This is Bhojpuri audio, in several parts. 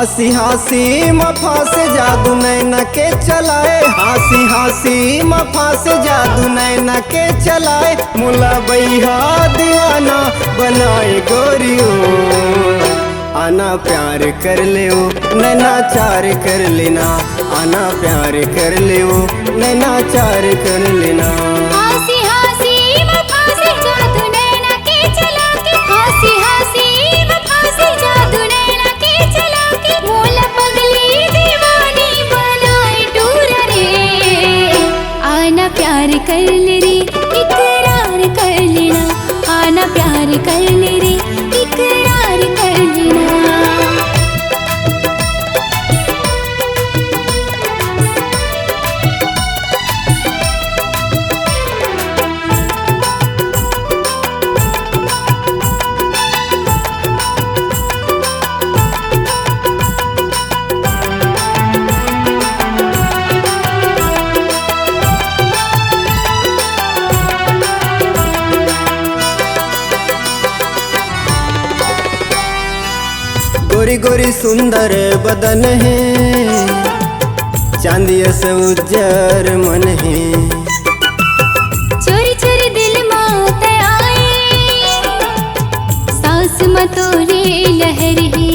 हंसी हंसी मफा से जादू नैना के चलाए, हंसी हंसी मफा से जादू नैना के चलाए। मुला बैहा दीवाना बनाए गोरियो, आना प्यार कर ले ओ नैना चार कर लेना, आना प्यार कर ले ओ नैना चार कर लेना। हंसी हंसी वफा से जादू नैना के चला के, हंसी हंसी वफा से जादू नैना के चला के। मोला पगली दीवानी बनाए टूर रे, आना प्यार कर ले रे इकरार कर लेना, आना प्यार कर ले रे इकरार कर लेना। गोरी गोरी सुंदर बदन है, चांदी से उज्जर मन है। चोरी चोरी दिल मात आए, सांस मतोरे लहर है।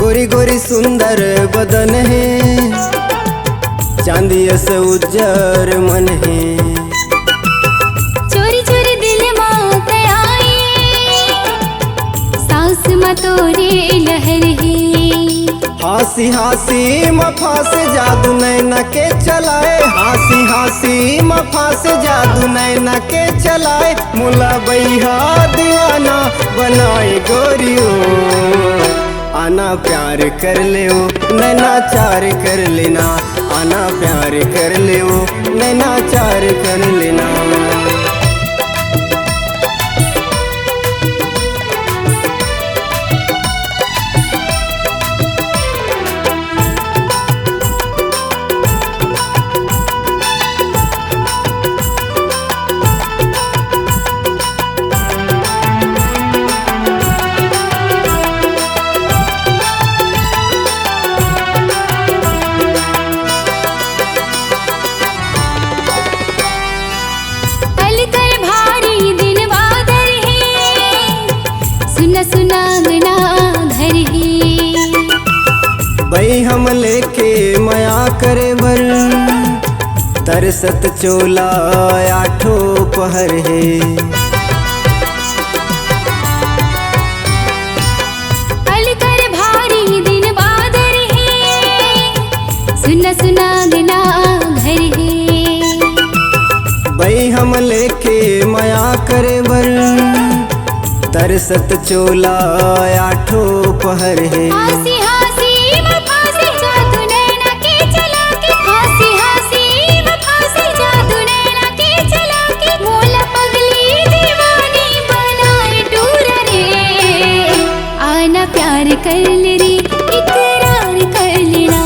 गोरी गोरी सुंदर बदन है, चांदी से उज्जर मन है। तोरे लहर है, हंसी हंसी मफा से जादू नैना के चलाए, हंसी हंसी मफा से जादू नैना के चलाए। मुला बैहा दीवाना बनाए गोरियो, आना प्यार कर ले ओ नैना चार कर लेना, आना प्यार कर ले ओ नैना चार कर लेना। सुनागना घर ही बई हम लेके मया करे बर, तरसत चोला आठो पहर है। अलकर भारी दिन बादर है, सुनागना घर है। बई हम लेके मया करे बर, तरसत चोला आठो पहर है। हंसी हंसी वफा से जादू नैना के चला के, हंसी हंसी वफा से जादू नैना के चला के। मोला पगली दीवानी बनाए टूर रे, आना प्यार कर ले रे इकरार कर लेना,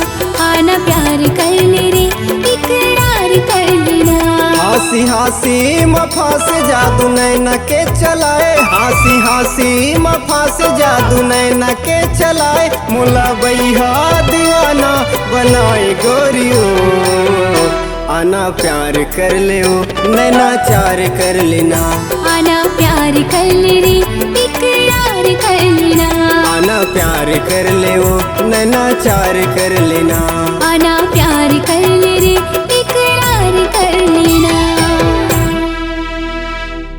आना प्यार कर ले रे इकरार कर लेना। हंसी हंसी मफा से जादू नैना के चलाए, हंसी हंसी मफा से जादू नैना के चलाए। मुला बैहा दीवाना बनाए गोरियो, आना प्यार कर ले ओ नैना चार कर लेना, आना प्यार कर ले रे इकरार कर लेना, आना प्यार कर ले ओ नैना चार कर लेना, आना प्यार कर